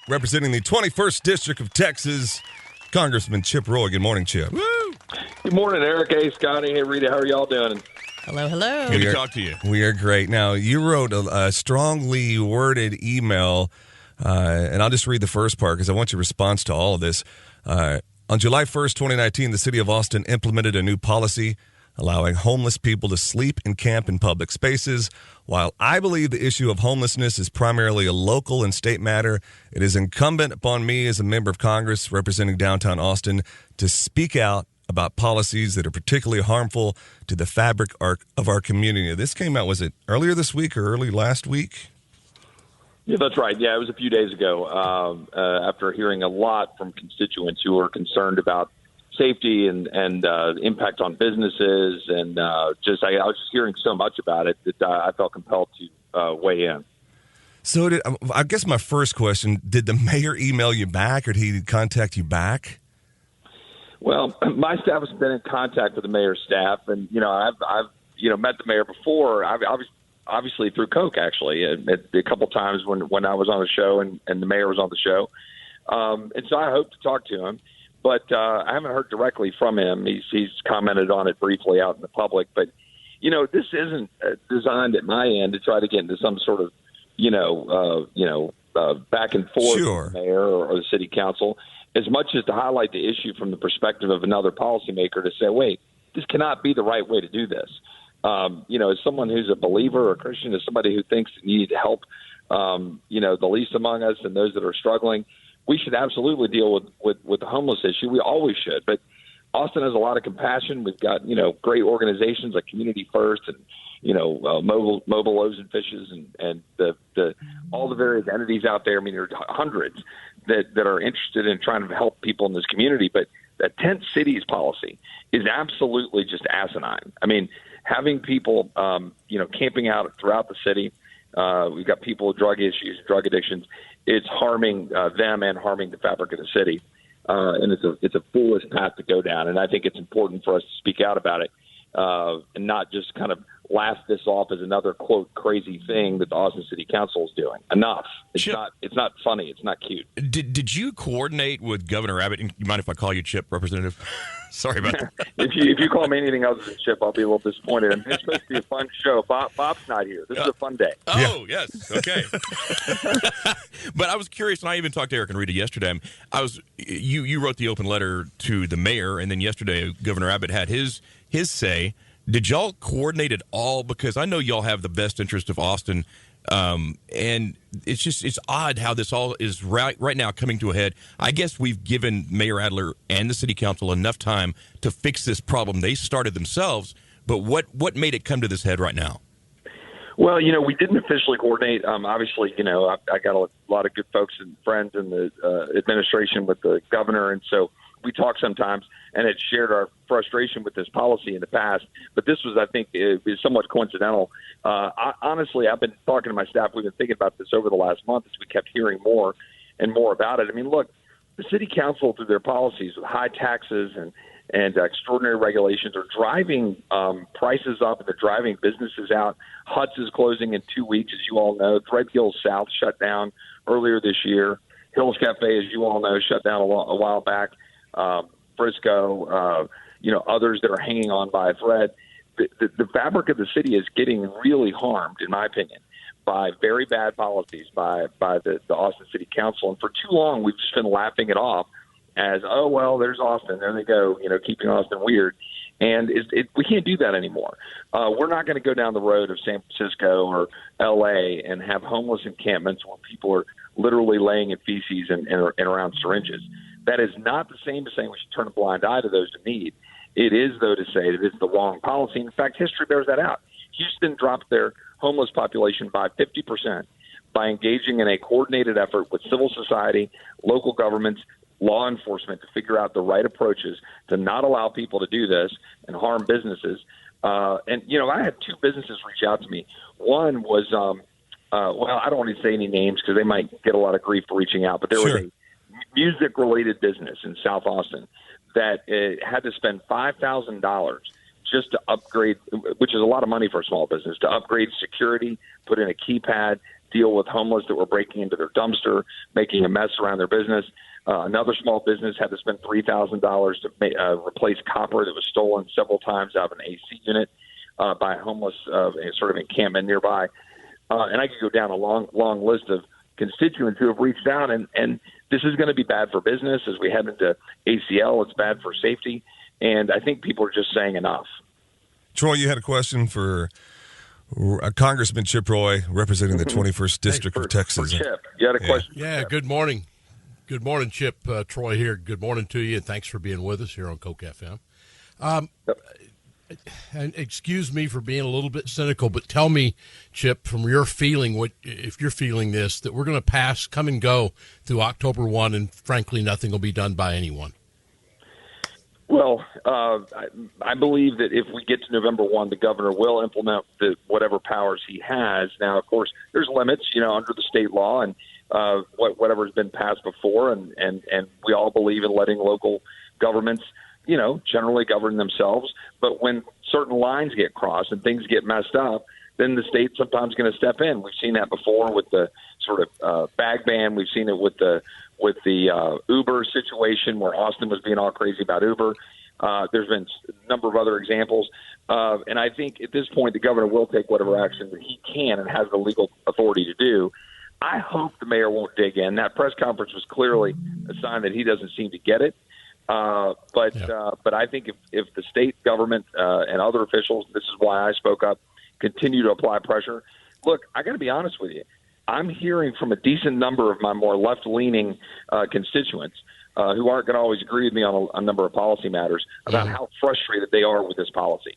Representing the 21st District of Texas, Congressman Chip Roy. Good morning, Chip. Woo! Good morning, Eric. Hey, Scotty. Hey, Rita. How are y'all doing? Hello, hello. Good to talk to you. We are great. Now, you wrote a strongly worded email, and I'll just read the first part because I want your response to all of this. On July 1st, 2019, the city of Austin implemented a new policy allowing homeless people to sleep and camp in public spaces. While I believe the issue of homelessness is primarily a local and state matter, it is incumbent upon me as a member of Congress representing downtown Austin to speak out about policies that are particularly harmful to the fabric of our community. This came out, was it earlier this week or early last week? Yeah, that's right. Yeah, it was a few days ago after hearing a lot from constituents who are concerned about safety and impact on businesses. And I was just hearing so much about it that I felt compelled to weigh in. So I guess my first question, did the mayor email you back or did he contact you back? Well, my staff has been in contact with the mayor's staff, and I've met the mayor before. Obviously through KOKE, actually, a couple times when I was on the show and the mayor was on the show, and so I hope to talk to him, but I haven't heard directly from him. He's commented on it briefly out in the public, but this isn't designed at my end to try to get into some sort of back and forth Sure. with the mayor or the city council, as much as to highlight the issue from the perspective of another policymaker to say, wait, this cannot be the right way to do this. As someone who's a believer or a Christian, as somebody who thinks that you need to help, the least among us and those that are struggling, we should absolutely deal with the homeless issue. We always should. But Austin has a lot of compassion. We've got, great organizations like Community First and, Mobile Loaves and Fishes and the all the various entities out there. I mean, there are hundreds that are interested in trying to help people in this community. But the tent cities policy is absolutely just asinine. I mean, having people, camping out throughout the city. We've got people with drug issues, drug addictions. It's harming them and harming the fabric of the city. And it's a foolish path to go down. And I think it's important for us to speak out about it and not just kind of laugh this off as another, quote, crazy thing that the Austin City Council is doing. Enough. It's not funny. It's not cute. Did you coordinate with Governor Abbott? And you mind if I call you Chip, Representative? Sorry about that. If you call me anything other than Chip, I'll be a little disappointed. I mean, it's supposed to be a fun show. Bob's not here. This is a fun day. Oh, yeah. Yes. Okay. But I was curious, and I even talked to Eric and Rita yesterday. You wrote the open letter to the mayor, and then yesterday Governor Abbott had his say. Did y'all coordinate at all? Because I know y'all have the best interest of Austin, and it's odd how this all is right now coming to a head. I guess we've given Mayor Adler and the city council enough time to fix this problem. They started themselves, but what made it come to this head right now? Well, we didn't officially coordinate. Obviously, I got a lot of good folks and friends in the administration with the governor, and so we talk sometimes and had shared our frustration with this policy in the past. But this was, I think, is somewhat coincidental. Honestly, I've been talking to my staff. We've been thinking about this over the last month as we kept hearing more and more about it. I mean, look, the city council, through their policies with high taxes and extraordinary regulations, are driving prices up and they're driving businesses out. Huts is closing in 2 weeks, as you all know. Threadgill South shut down earlier this year. Hills Cafe, as you all know, shut down a while back. Frisco, others that are hanging on by a thread. The fabric of the city is getting really harmed, in my opinion, by very bad policies by the Austin City Council. And for too long, we've just been laughing it off as, oh, well, there's Austin. There they go, keeping Austin weird. And we can't do that anymore. We're not going to go down the road of San Francisco or L.A. and have homeless encampments where people are literally laying in feces and around syringes. That is not the same as saying we should turn a blind eye to those in need. It is, though, to say that it's the wrong policy. In fact, history bears that out. Houston dropped their homeless population by 50% by engaging in a coordinated effort with civil society, local governments, law enforcement to figure out the right approaches to not allow people to do this and harm businesses. I had two businesses reach out to me. One was, I don't want to say any names because they might get a lot of grief for reaching out, but there was a music-related business in South Austin that had to spend $5,000 just to upgrade, which is a lot of money for a small business, to upgrade security, put in a keypad, deal with homeless that were breaking into their dumpster, making a mess around their business. Another small business had to spend $3,000 to replace copper that was stolen several times out of an AC unit by a homeless sort of encampment nearby. And I could go down a long list of constituents who have reached out, and this is going to be bad for business as we head into ACL. It's bad for safety, and I think people are just saying enough. Troy, you had a question for Congressman Chip Roy, representing the 21st District of Texas. For Chip, you had a question? Yeah, good morning. Good morning, Chip. Troy here. Good morning to you, and thanks for being with us here on KOKE FM. And excuse me for being a little bit cynical, but tell me, Chip, from your feeling, if you're feeling this, that we're going to come and go through October 1, and frankly, nothing will be done by anyone. Well, I believe that if we get to November 1, the governor will implement whatever powers he has. Now, of course, there's limits, under the state law and whatever has been passed before, and we all believe in letting local governments, generally govern themselves. But when certain lines get crossed and things get messed up, then the state's sometimes going to step in. We've seen that before with the sort of bag ban. We've seen it with the Uber situation where Austin was being all crazy about Uber. There's been a number of other examples. And I think at this point, the governor will take whatever action that he can and has the legal authority to do. I hope the mayor won't dig in. That press conference was clearly a sign that he doesn't seem to get it. But I think if the state government and other officials, this is why I spoke up, continue to apply pressure. Look, I got to be honest with you. I'm hearing from a decent number of my more left-leaning constituents who aren't going to always agree with me on a number of policy matters about how frustrated they are with this policy.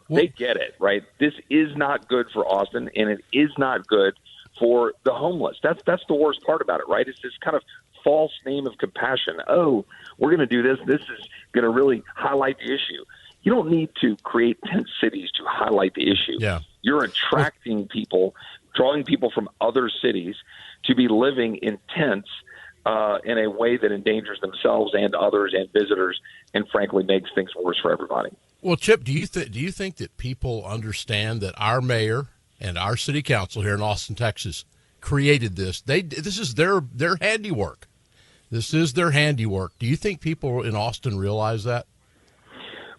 They get it, right? This is not good for Austin, and it is not good for the homeless. That's the worst part about it, right? It's this kind of false name of compassion. Oh, we're going to do this. This is going to really highlight the issue. You don't need to create tent cities to highlight the issue. Yeah. You're attracting people, drawing people from other cities to be living in tents in a way that endangers themselves and others and visitors, and frankly makes things worse for everybody. Well, Chip, do you think that people understand that our mayor and our city council here in Austin, Texas, created this? This is their handiwork. This is their handiwork. Do you think people in Austin realize that?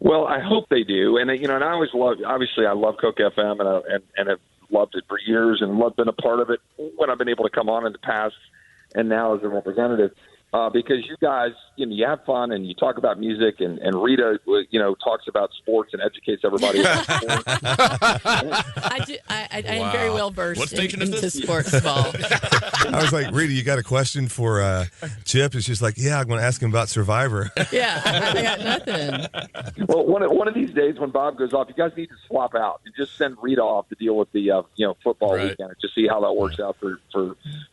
Well, I hope they do, and and I always I love KOKE FM and have loved it for years, and loved being a part of it when I've been able to come on in the past, and now as a representative, because you guys, you have fun and you talk about music, and Rita, talks about sports and educates everybody about sports. I am very well versed into this? sports ball. I was like, Rita, you got a question for Chip? And she's like, yeah, I'm going to ask him about Survivor. Yeah, I got nothing. Well, one of these days when Bob goes off, you guys need to swap out and just send Rita off to deal with the football weekend and just see how that works out for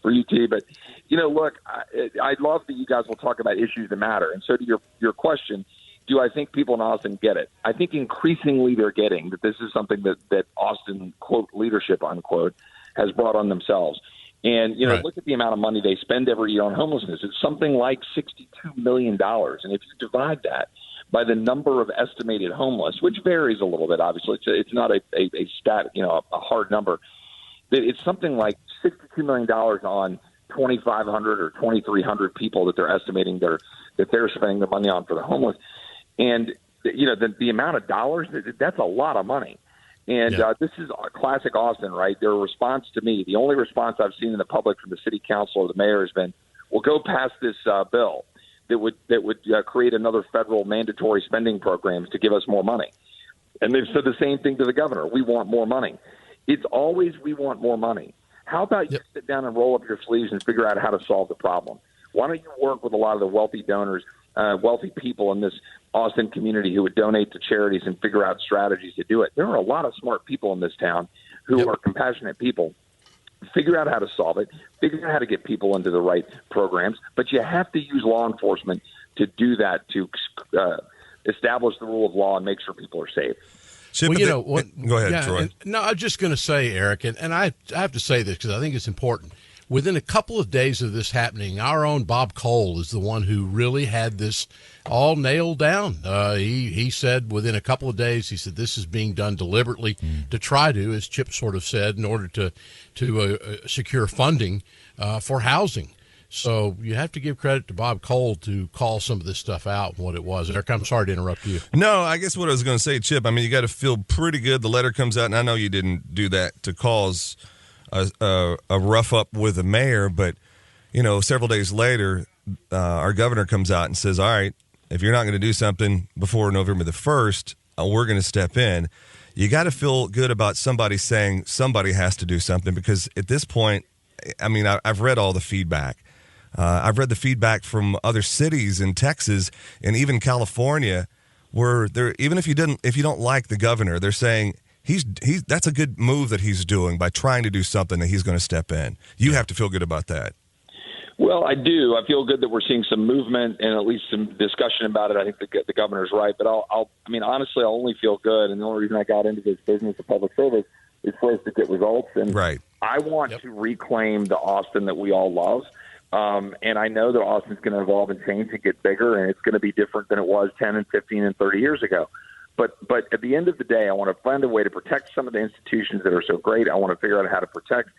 UT. But look, I love that you guys will talk about issues that matter. And so to your question, do I think people in Austin get it? I think increasingly they're getting that this is something that Austin, quote, leadership, unquote, has brought on themselves. And, look at the amount of money they spend every year on homelessness. It's something like $62 million. And if you divide that by the number of estimated homeless, which varies a little bit, obviously, it's not a stat, a hard number. It's something like $62 million on 2,500 or 2,300 people that they're estimating that they're spending the money on for the homeless. And, the amount of dollars, that's a lot of money. And this is a classic Austin, right? Their response to me, the only response I've seen in the public from the city council or the mayor has been, well, go pass this bill that would create another federal mandatory spending programs to give us more money. And they've said the same thing to the governor. We want more money. It's always we want more money. How about you sit down and roll up your sleeves and figure out how to solve the problem? Why don't you work with a lot of the wealthy donors, wealthy people in this Austin community who would donate to charities and figure out strategies to do it? There are a lot of smart people in this town who are compassionate people. Figure out how to solve it. Figure out how to get people into the right programs. But you have to use law enforcement to do that, to establish the rule of law and make sure people are safe. Chip, go ahead, Troy. No, I'm just going to say, Eric, and I have to say this because I think it's important. within a couple of days of this happening, our own Bob Cole is the one who really had this all nailed down. He said within a couple of days, he said this is being done deliberately to try to, as Chip sort of said, in order to secure funding for housing. So you have to give credit to Bob Cole to call some of this stuff out and what it was. Eric, I'm sorry to interrupt you. No, I guess what I was going to say, Chip, I mean, you got to feel pretty good. The letter comes out, and I know you didn't do that to cause a rough up with the mayor, but, several days later, our governor comes out and says, all right, if you're not going to do something before November the 1st, we're going to step in. You got to feel good about somebody saying somebody has to do something, because at this point, I mean, I've read all the feedback. I've read the feedback from other cities in Texas and even California, where they're, even if you don't like the governor, they're saying that's a good move that he's doing by trying to do something that he's going to step in. You have to feel good about that. Well, I do. I feel good that we're seeing some movement and at least some discussion about it. I think the governor's right, but honestly, I'll only feel good. And the only reason I got into this business of public service is for us to get results. And right. I want to reclaim the Austin that we all love. And I know that Austin's going to evolve and change and get bigger, and it's going to be different than it was 10 and 15 and 30 years ago. But at the end of the day, I want to find a way to protect some of the institutions that are so great. I want to figure out how to protect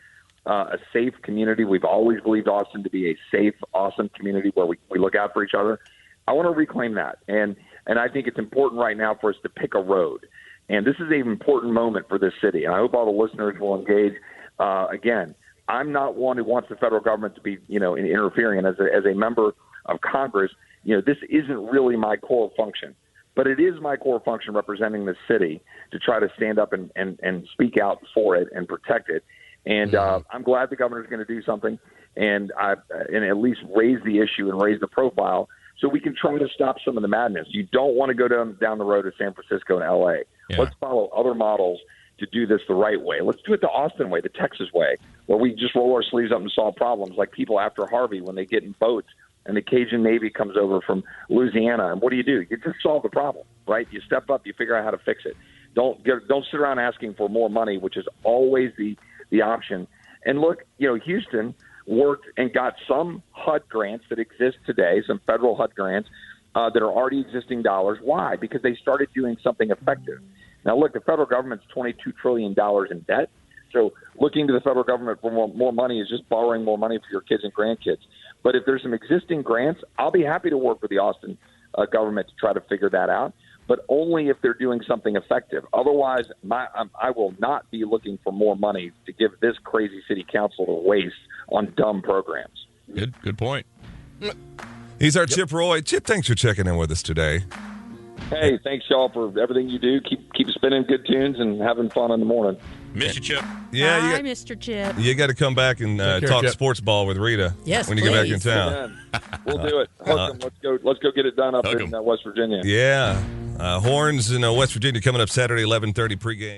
a safe community. We've always believed Austin to be a safe, awesome community where we look out for each other. I want to reclaim that. And I think it's important right now for us to pick a road. And this is an important moment for this city. And I hope all the listeners will engage. Again, I'm not one who wants the federal government to be, interfering. And as a member of Congress, this isn't really my core function. But it is my core function representing the city to try to stand up and speak out for it and protect it. And I'm glad the governor's going to do something and at least raise the issue and raise the profile so we can try to stop some of the madness. You don't want to go down the road to San Francisco and L.A. Yeah. Let's follow other models to do this the right way. Let's do it the Austin way, the Texas way, where we just roll our sleeves up and solve problems like people after Harvey when they get in boats and the Cajun Navy comes over from Louisiana. And what do? You just solve the problem, right? You step up, you figure out how to fix it. Don't sit around asking for more money, which is always the option. And look, Houston worked and got some HUD grants that exist today, some federal HUD grants that are already existing dollars. Why? Because they started doing something effective. Now, look, the federal government's $22 trillion in debt. So looking to the federal government for more money is just borrowing more money for your kids and grandkids. But if there's some existing grants, I'll be happy to work with the Austin government to try to figure that out, but only if they're doing something effective. Otherwise, I will not be looking for more money to give this crazy city council to waste on dumb programs. Good point. He's our Chip Roy. Chip, thanks for checking in with us today. Hey, thanks, y'all, for everything you do. Keep spinning good tunes and having fun in the morning. Miss you, Chip. Yeah, Hi, Mr. Chip. You got to come back and talk Chip. sports ball with Rita. Yes, when you get back in town. We'll do it. Let's go get it done up in West Virginia. Yeah, Horns in West Virginia coming up Saturday, 11:30 pregame.